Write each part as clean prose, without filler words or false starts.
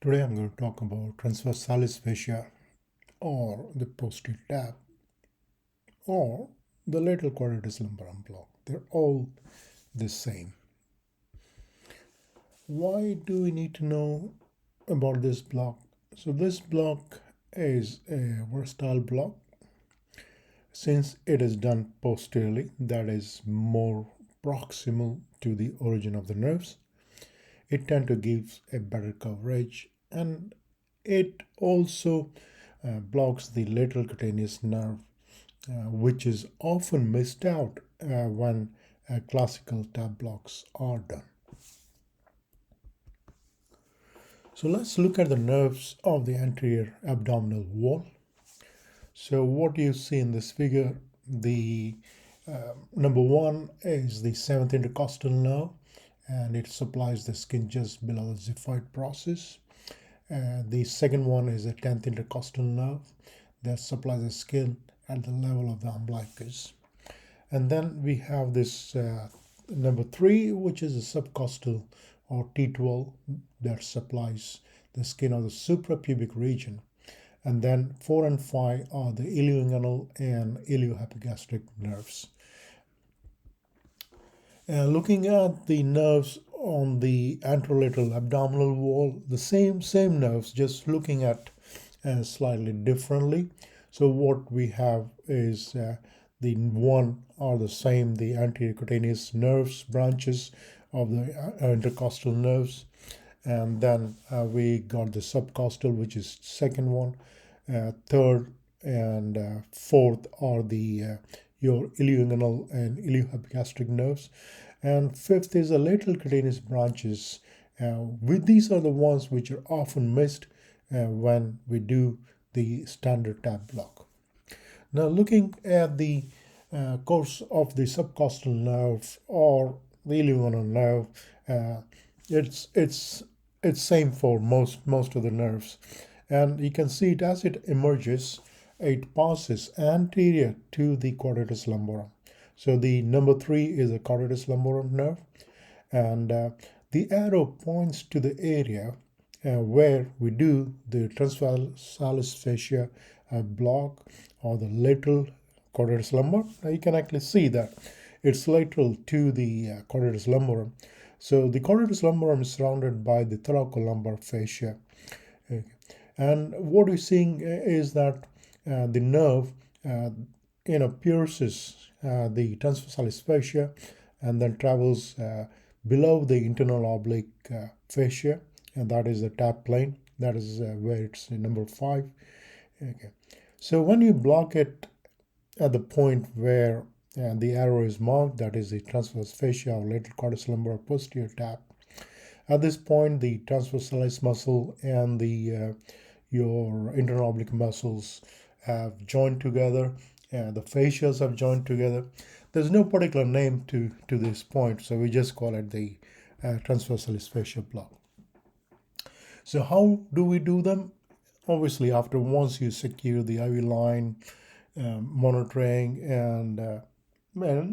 Today I'm going to talk about transversalis fascia, or the posterior tab, or the lateral quadratus lumborum block. They're all the same. Why do we need to know about this block? So this block is a versatile block. Since it is done posteriorly, that is more proximal to the origin of the nerves, it tends to give a better coverage, and it also blocks the lateral cutaneous nerve, which is often missed out when classical tab blocks are done. So let's look at the nerves of the anterior abdominal wall. So what you see in this figure, the number one is the 7th intercostal nerve, and it supplies the skin just below the xiphoid process. The second one is the 10th intercostal nerve that supplies the skin at the level of the umbilicus. And then we have this number 3, which is the subcostal or T12 that supplies the skin of the suprapubic region. And then 4 and 5 are the ilioinguinal and ilioepigastric nerves. Looking at the nerves on the anterolateral abdominal wall, the same nerves, just looking at slightly differently. So what we have is the one are the same, the anterior cutaneous nerves, branches of the intercostal nerves. And then we got the subcostal, which is second one. Third and fourth are the your ilioinguinal and ilioepigastric nerves. And fifth is the lateral cutaneous branches. These are the ones which are often missed when we do the standard tab block. Now looking at the course of the subcostal nerve or the ilioinguinal nerve, it's same for most of the nerves, and you can see it as it emerges, it passes anterior to the quadratus lumborum. So the number 3 is the quadratus lumborum nerve, and the arrow points to the area where we do the transversalis fascia block or the lateral quadratus lumbar. Now you can actually see that it's lateral to the quadratus lumborum. So the quadratus lumborum is surrounded by the thoracolumbar fascia. Okay. And what we're seeing is that the nerve pierces the transversalis fascia and then travels below the internal oblique fascia, and that is the tab plane. That is where it's number 5. Okay. So when you block it at the point where the arrow is marked, that is the transverse fascia or lateral quadratus lumbar posterior tab, at this point the transversalis muscle and the your internal oblique muscles have joined together, and the fascias have joined together. There's no particular name to this point, so we just call it the transversalis fascia block. So how do we do them? Obviously, once you secure the IV line, monitoring, and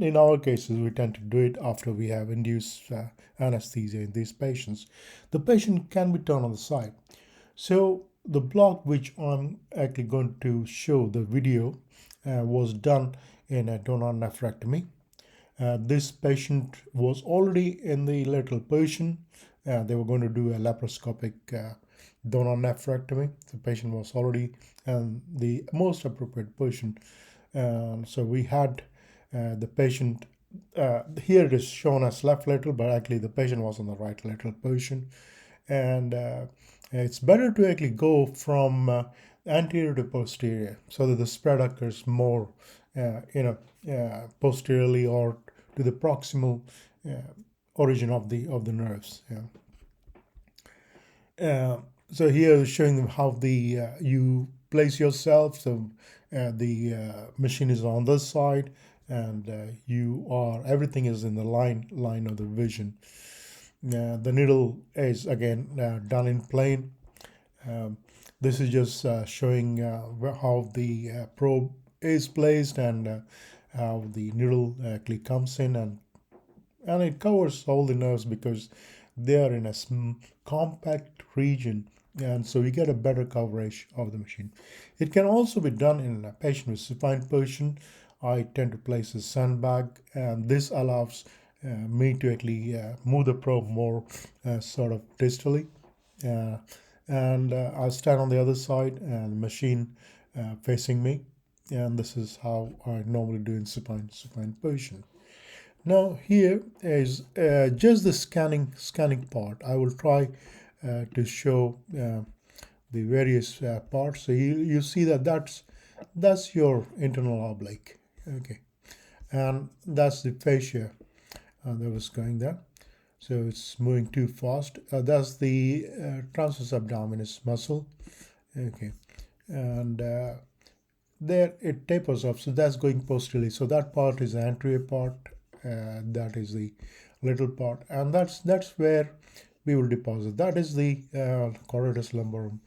in our cases, we tend to do it after we have induced anesthesia in these patients. The patient can be turned on the side. So the block which I'm actually going to show the video was done in a donor nephrectomy. This patient was already in the lateral position. They were going to do a laparoscopic donor nephrectomy. The patient was already in the most appropriate position. So we had the patient, here it is shown as left lateral, but actually the patient was in the right lateral position. And it's better to actually go from anterior to posterior so that the spread occurs more posteriorly or to the proximal origin of the nerves. So here is showing them how the you place yourself. So the machine is on this side, and everything is in the line of the vision. The needle is again done in plane. This is just showing how the probe is placed and how the needle actually comes in, and it covers all the nerves because they are in a compact region and so we get a better coverage of the machine. It can also be done in a patient with supine position. I tend to place a sandbag, and this allows me to actually move the probe more sort of distally. And I'll stand on the other side and the machine facing me. And this is how I normally do in supine position. Now here is just the scanning part. I will try to show the various parts. So you see that that's your internal oblique, okay, and that's the fascia that was going there. So it's moving too fast. That's the transverse abdominis muscle, okay, and there it tapers off. So that's going posteriorly. So that part is the anterior part. That is the little part, and that's where we will deposit. That is the Quadratus lumborum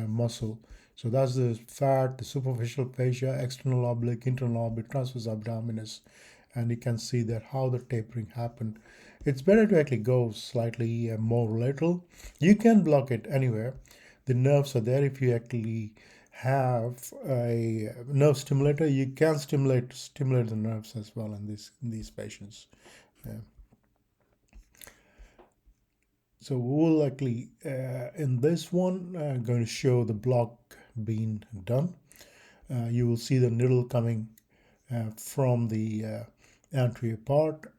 muscle. So that's the fat, the superficial fascia, external oblique, internal oblique, transverse abdominis, and you can see that how the tapering happened. It's better to actually go slightly more lateral. You can block it anywhere. The nerves are there. If you actually have a nerve stimulator, you can stimulate the nerves as well in these patients. So we'll likely in this one going to show the block being done. You will see the needle coming from the anterior part,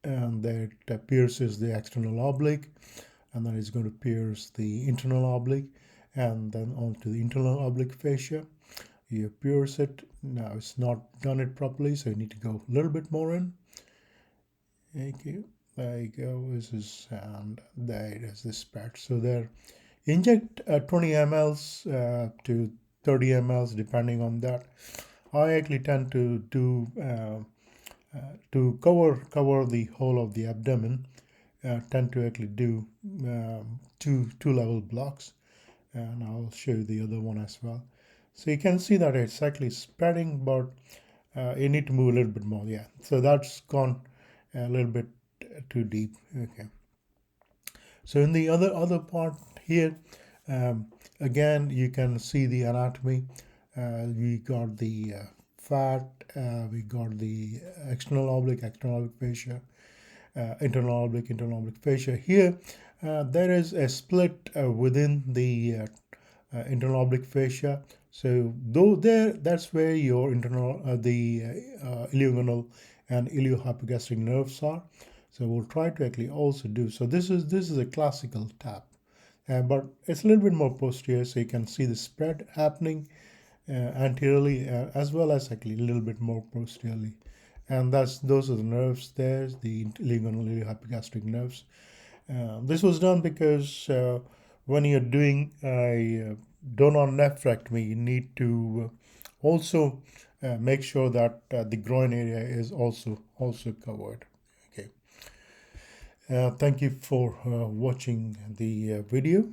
and that pierces the external oblique, and then it's going to pierce the internal oblique, and then onto the internal oblique fascia. You pierce it. Now it's not done it properly, so you need to go a little bit more in. Thank you. There you go. This is, and there it is, this part. So there, inject 20 mLs to 30 mLs depending on that. I actually tend to do to cover the whole of the abdomen. Tend to actually do two level blocks, and I'll show you the other one as well. So you can see that it's actually spreading, but you need to move a little bit more. Yeah, so that's gone a little bit too deep. Okay. So in the other part here, again you can see the anatomy. We got the fat. We got the external oblique fascia, internal oblique fascia. Here, there is a split within the internal oblique fascia. So though that's where your internal the iliogonal and iliohypogastric nerves are. So we'll try to actually also do. So this is a classical tap, but it's a little bit more posterior, so you can see the spread happening anteriorly as well as actually a little bit more posteriorly. And those are the nerves there, the iliogonal iliohypogastric nerves. This was done because when you're doing a donor nephrectomy, you need to also make sure that the groin area is also covered. Okay. Thank you for watching the video.